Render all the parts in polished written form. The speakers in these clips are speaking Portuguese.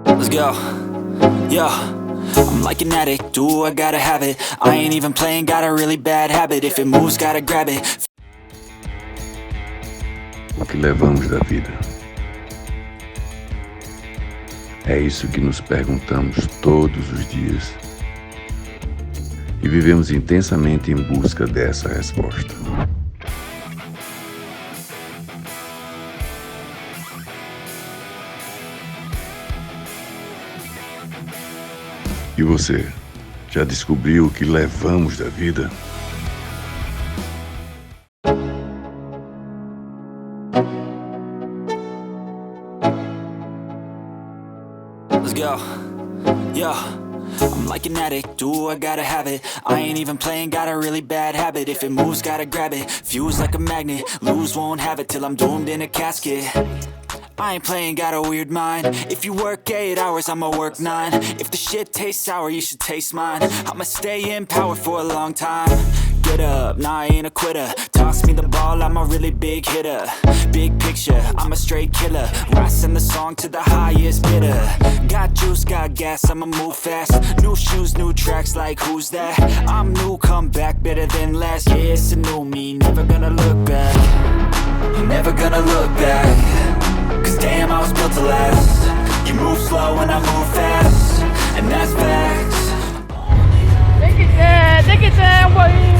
Let's go. Yo, I'm like an addict, do I gotta have it. I ain't even playing, got a really bad habit. If it moves, gotta grab it. O que levamos da vida? É isso que nos perguntamos todos os dias e vivemos intensamente em busca dessa resposta. E você, já descobriu o que levamos da vida? Let's go. Yo, I'm like an addict, do I gotta have it. I ain't even playing, got a really bad habit. If it moves, gotta grab it. Fuse like a magnet, lose, won't have it till I'm doomed in a casket. I ain't playing, got a weird mind. If you work 8 hours, I'ma work 9. If the shit tastes sour, you should taste mine. I'ma stay in power for a long time. Get up, nah, I ain't a quitter. Toss me the ball, I'm a really big hitter. Big picture, I'm a straight killer. Rising the song to the highest bidder. Got juice, got gas, I'ma move fast. New shoes, new tracks, like who's that? I'm new, come back, better than last. Yeah, it's a new me, never gonna look back. Never gonna look back. Cause damn, I was built to last. You move slow and I move fast. And that's facts. Tem que ter um boinho.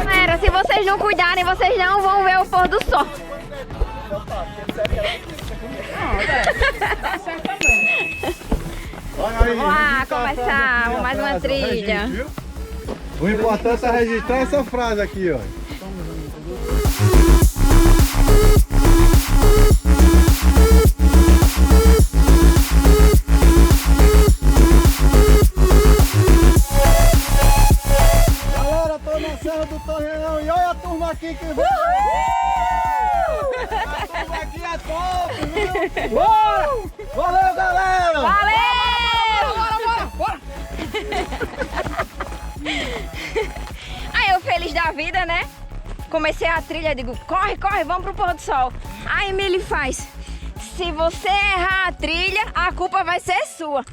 Galera, se vocês não cuidarem, vocês não vão ver o pôr do sol. Vamos lá, começar mais uma trilha. O importante é registrar essa frase aqui, ó. Galera, tô na Serra do Torreâo e olha a turma aqui que vai! A turma aqui é top, viu? Bora! Valeu, galera! Valeu! Bora! Aí eu feliz da vida, né? Comecei a trilha, digo, corre, corre, vamos pro pôr do sol. Aí Emily faz, se você errar a trilha, a culpa vai ser sua.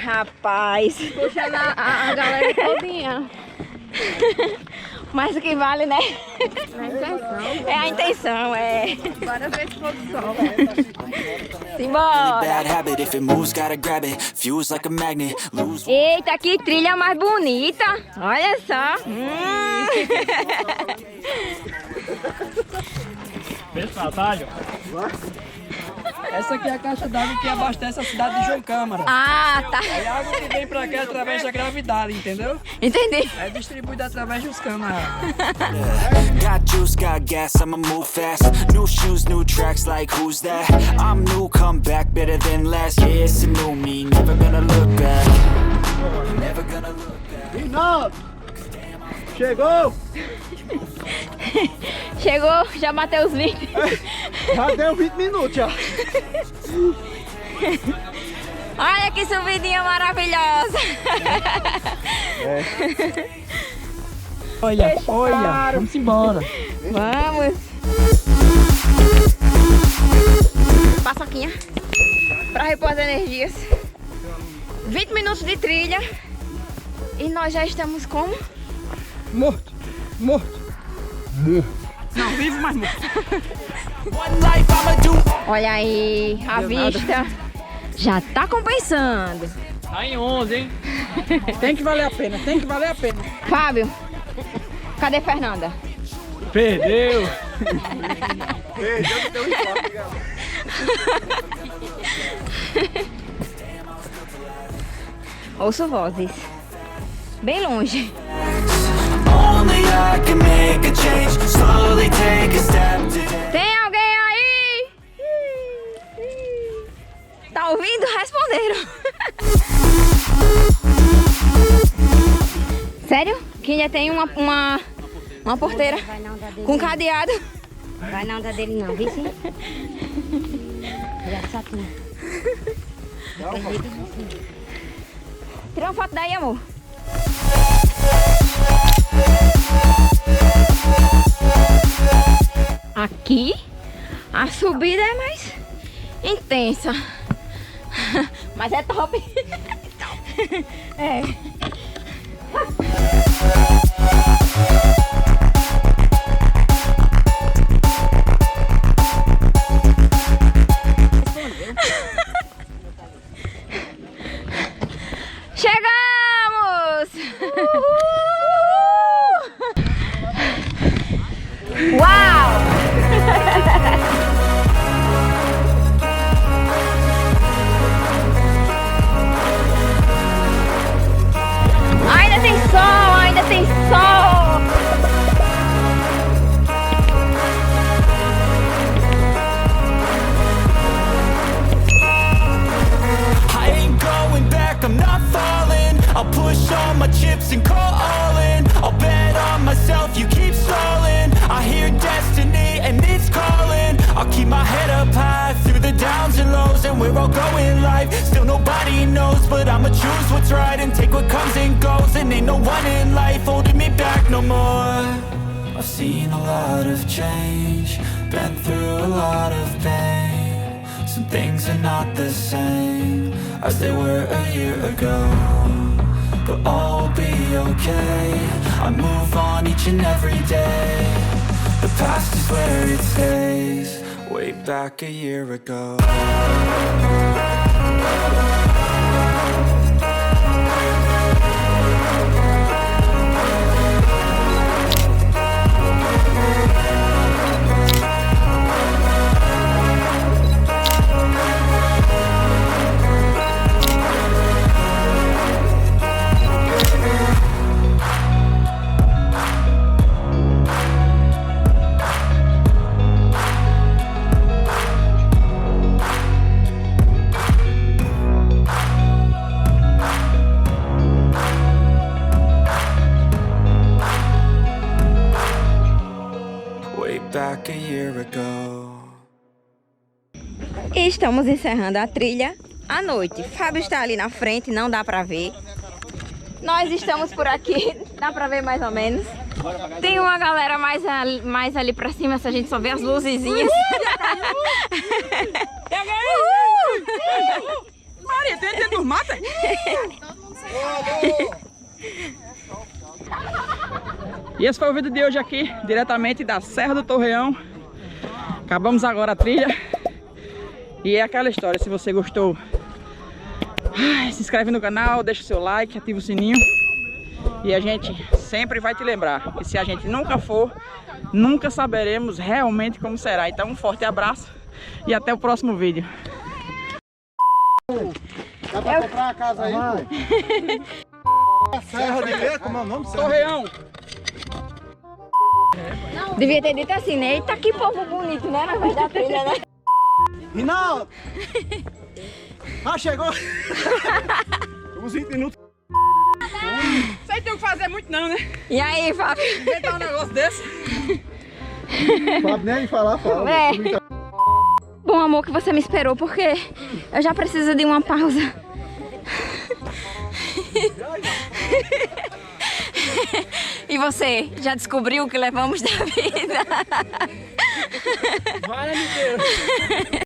Rapaz. Puxa a galera todinha. Mas o que vale, né? A intenção. É a intenção, é. Bora ver se pôr do sol. Simbora. Eita, que trilha mais bonita. Olha só. Pessoal, tá, João? Essa aqui é a caixa d'água que abastece a cidade de João, Câmara. Ah, tá. É a água que vem pra cá através da gravidade, entendeu? Entendi. É distribuída através dos canos. Got juice, got gas, I'ma move fast. New shoes, new tracks, like who's that? I'm new, come back, better than last. Yeah, it's a new me, never gonna look back. Never gonna look back. Rinaldo! Chegou! Chegou, já bateu os 20. Já deu 20 minutos, já. Olha que subidinha maravilhosa. Olha, olha, vamos embora. Vamos. Paçoquinha para repor as energias. 20 minutos de trilha e nós já estamos como? Morto, morto. Não, vivo, mas morto. Olha aí a vista Já tá compensando. Tá em 11, hein? Tem que valer a pena, tem que valer a pena. Fábio, cadê Fernanda? Perdeu. Ouço vozes. Bem longe. Only I can make a change, slowly take a step today. Tem alguém aí? Tá ouvindo? Responderam. Sério? Que ainda tem uma porteira com cadeado. Vai não dar dele não, viu sim? Tira uma foto daí, amor. Aqui a subida é mais intensa, mas é top. É. Chegamos! Uau! Ainda tem sol, ainda tem sol! I ain't going back, I'm not falling. I'll push all my chips and call all in. I'll bet on myself, you keep stalling. I hear destiny and it's calling. I'll keep my head up high through the downs and lows. And we're all going live, still nobody knows. But I'ma choose what's right and take what comes and goes. And ain't no one in life holding me back no more. I've seen a lot of change, been through a lot of pain. Some things are not the same as they were a year ago, but all will be okay. I move on each and every day. The past is where it stays, way back a year ago. Back a year ago. E estamos encerrando a trilha à noite. Fábio está ali na frente, não dá pra ver. Nós estamos por aqui, dá pra ver mais ou menos. Tem uma galera mais ali pra cima, se a gente só vê as luzezinhas. Maria, tem dentro dos matas? E esse foi o vídeo de hoje aqui, diretamente da Serra do Torreâo. Acabamos agora a trilha. E é aquela história, se você gostou, se inscreve no canal, deixa o seu like, ativa o sininho. E a gente sempre vai te lembrar que se a gente nunca for, nunca saberemos realmente como será. Então um forte abraço e até o próximo vídeo. Dá pra comprar a casa aí, pô? Serra de quê? Como é o nome? Torreâo. Devia ter dito assim, né? Eita, que povo bonito, né? Na vez da trilha, né? Rinaldo! Ah, chegou! Uns 20 minutos. Sem ter o que fazer muito não, né? E aí, Fábio? Inventar um negócio desse. Fábio nem falar, fala. É. Bom, amor, que você me esperou, porque eu já preciso de uma pausa. E você, já descobriu o que levamos da vida? Vai, meu Deus!